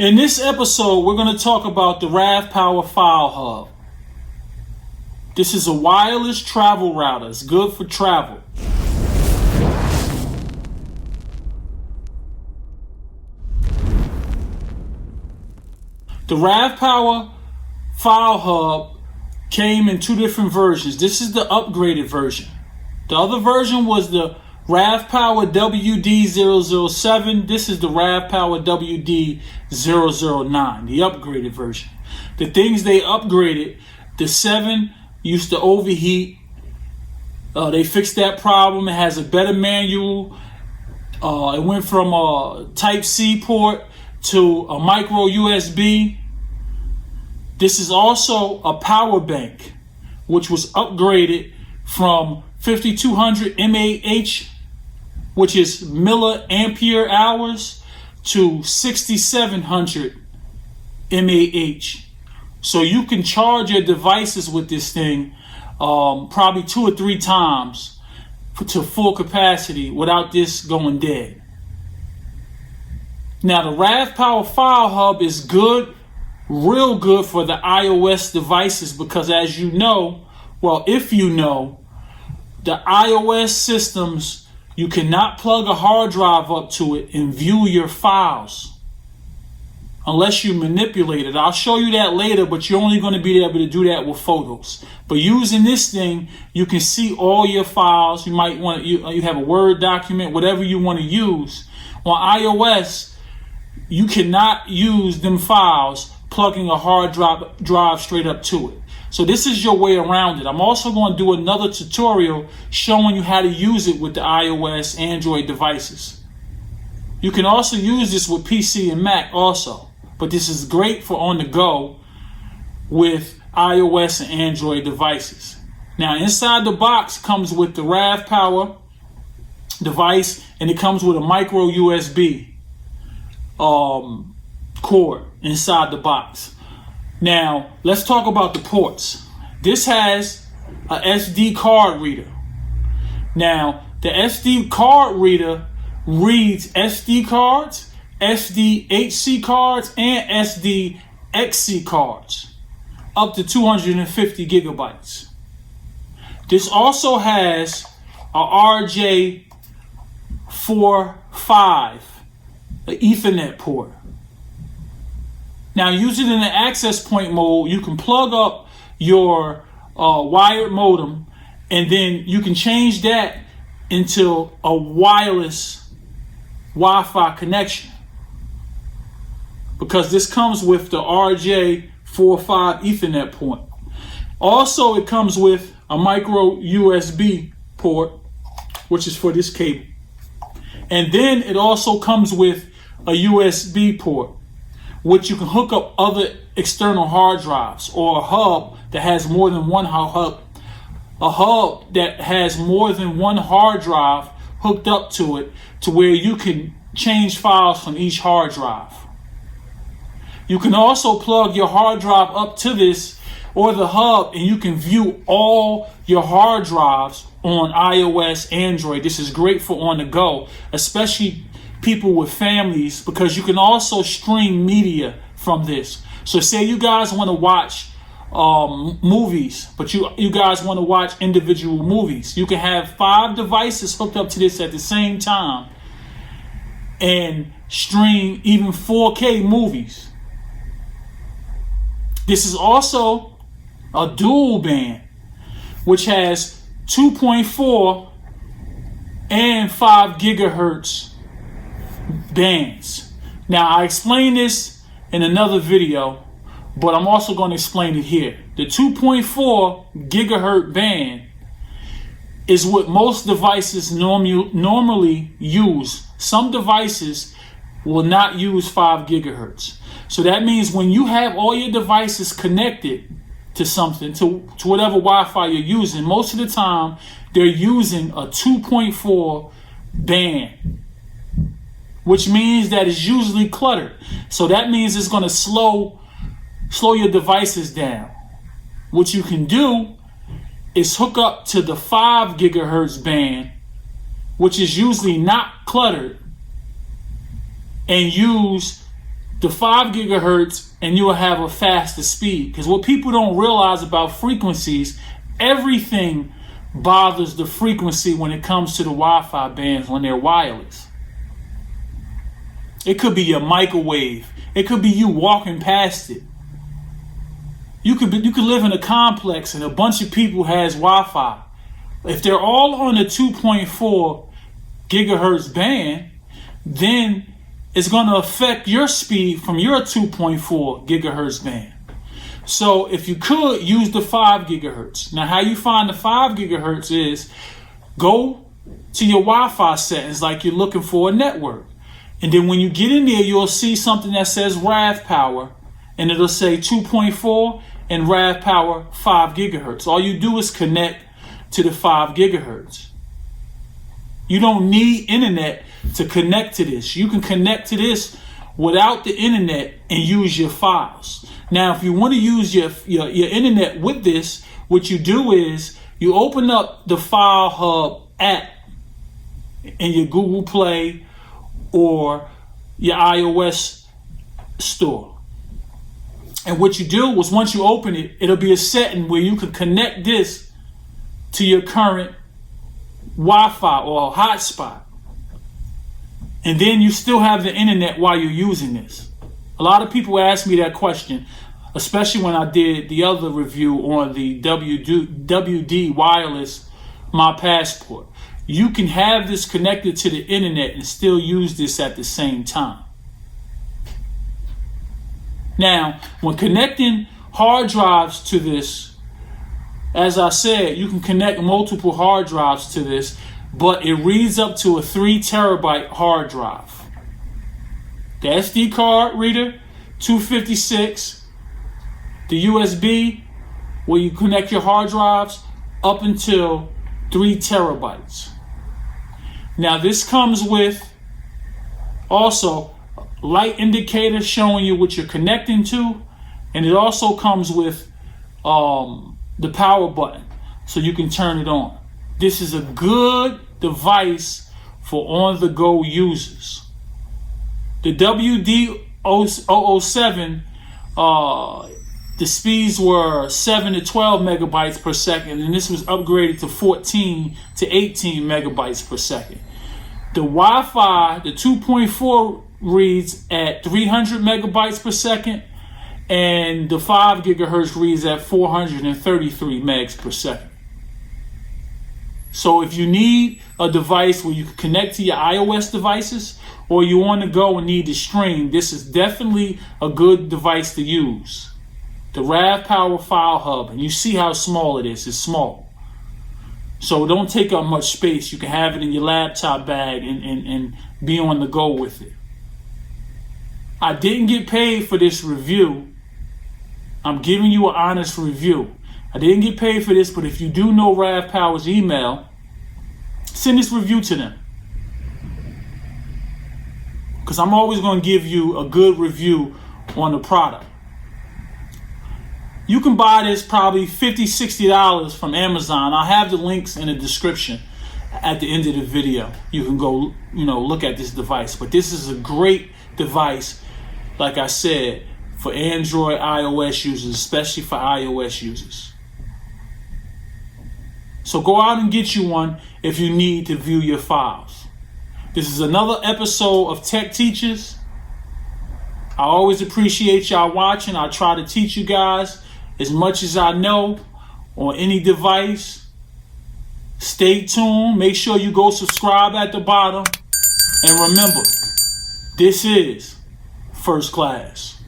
In this episode, we're going to talk about the RAVPOWER File Hub. This is a wireless travel router. It's good for travel. The RAVPOWER File Hub came in two different versions. This is the upgraded version. The other version was the RAVPOWER WD007. This is the RAVPOWER WD009, the upgraded version. The things they upgraded, the 7 used to overheat. They fixed that problem. It has a better manual. It went from a Type-C port to a micro USB. This is also a power bank, which was upgraded from 5200 mAh, which is milliampere hours, to 6700 mAh. So you can charge your devices with this thing probably 2 or 3 times to full capacity without this going dead. Now the RAVPOWER File Hub is good, real good for the iOS devices, because as you know, well, if you know, the iOS systems, you cannot plug a hard drive up to it and view your files unless you manipulate it. I'll show you that later, but you're only going to be able to do that with photos. But using this thing, you can see all your files. You might want you have a Word document, whatever you want to use. On iOS, you cannot use them files plugging a hard drive straight up to it. So this is your way around it. I'm also going to do another tutorial showing you how to use it with the iOS, Android devices. You can also use this with PC and Mac also, but this is great for on the go with iOS and Android devices. Now inside the box comes with the RAVPOWER device, and it comes with a micro USB cord inside the box. Now, let's talk about the ports. This has a SD card reader. Now, the SD card reader reads SD cards, SDHC cards, and SDXC cards up to 250 gigabytes. This also has a RJ45, an Ethernet port. Now, using it in the access point mode, you can plug up your wired modem, and then you can change that into a wireless Wi-Fi connection, because this comes with the RJ45 Ethernet port. Also, it comes with a micro USB port, which is for this cable. And then it also comes with a USB port, which you can hook up other external hard drives, or a hub that has more than one hub. A hub that has more than one hard drive hooked up to it, to where you can change files from each hard drive. You can also plug your hard drive up to this or the hub, and you can view all your hard drives on iOS, Android. This is great for on the go, especially people with families, because you can also stream media from this. So say you guys want to watch movies, but you guys want to watch individual movies. You can have 5 devices hooked up to this at the same time and stream even 4K movies. This is also a dual band, which has 2.4 and 5 gigahertz bands. Now, I explained this in another video, but I'm also going to explain it here. The 2.4 gigahertz band is what most devices normally use. Some devices will not use 5 gigahertz. So that means when you have all your devices connected to something, to whatever Wi-Fi you're using, most of the time they're using a 2.4 band, which means that it's usually cluttered. So that means it's going to slow your devices down. What you can do is hook up to the 5 gigahertz band, which is usually not cluttered, and use the 5 gigahertz and you'll have a faster speed. Because what people don't realize about frequencies, everything bothers the frequency when it comes to the Wi-Fi bands when they're wireless. It could be your microwave. It could be you walking past it. You could live in a complex and a bunch of people has Wi-Fi. If they're all on the 2.4 gigahertz band, then it's going to affect your speed from your 2.4 gigahertz band. So if you could use the 5 gigahertz. Now, how you find the 5 gigahertz is go to your Wi-Fi settings like you're looking for a network. And then when you get in there, you'll see something that says RAVPOWER, and it'll say 2.4 and RAVPOWER 5 gigahertz. All you do is connect to the 5 gigahertz. You don't need internet to connect to this. You can connect to this without the internet and use your files. Now, if you want to use your internet with this, what you do is you open up the File Hub app in your Google Play or your iOS store. And what you do is once you open it, it'll be a setting where you can connect this to your current Wi-Fi or hotspot. And then you still have the internet while you're using this. A lot of people ask me that question, especially when I did the other review on the WD wireless My Passport. You can have this connected to the internet and still use this at the same time. Now, when connecting hard drives to this, as I said, you can connect multiple hard drives to this, but it reads up to a 3 terabyte hard drive. The SD card reader, 256. The USB, where you connect your hard drives, up until 3 terabytes. Now this comes with also light indicator showing you what you're connecting to, and it also comes with the power button so you can turn it on. This is a good device for on-the-go users. The WD009, the speeds were 7 to 12 megabytes per second, and this was upgraded to 14 to 18 megabytes per second. The Wi-Fi, the 2.4 reads at 300 megabytes per second, and the 5 gigahertz reads at 433 megs per second. So if you need a device where you can connect to your iOS devices, or you want to go and need to stream, this is definitely a good device to use. The RAVPOWER File Hub, and you see how small it is. It's small. So don't take up much space. You can have it in your laptop bag and be on the go with it. I didn't get paid for this review. I'm giving you an honest review. I didn't get paid for this, but if you do know RAVPOWER's email, send this review to them. Because I'm always going to give you a good review on the product. You can buy this probably $50, $60 from Amazon. I'll have the links in the description at the end of the video. You can go, look at this device. But this is a great device, like I said, for Android, iOS users, especially for iOS users. So go out and get you one if you need to view your files. This is another episode of Tech Teachers. I always appreciate y'all watching. I try to teach you guys as much as I know on any device. Stay tuned. Make sure you go subscribe at the bottom. And remember, this is First Class.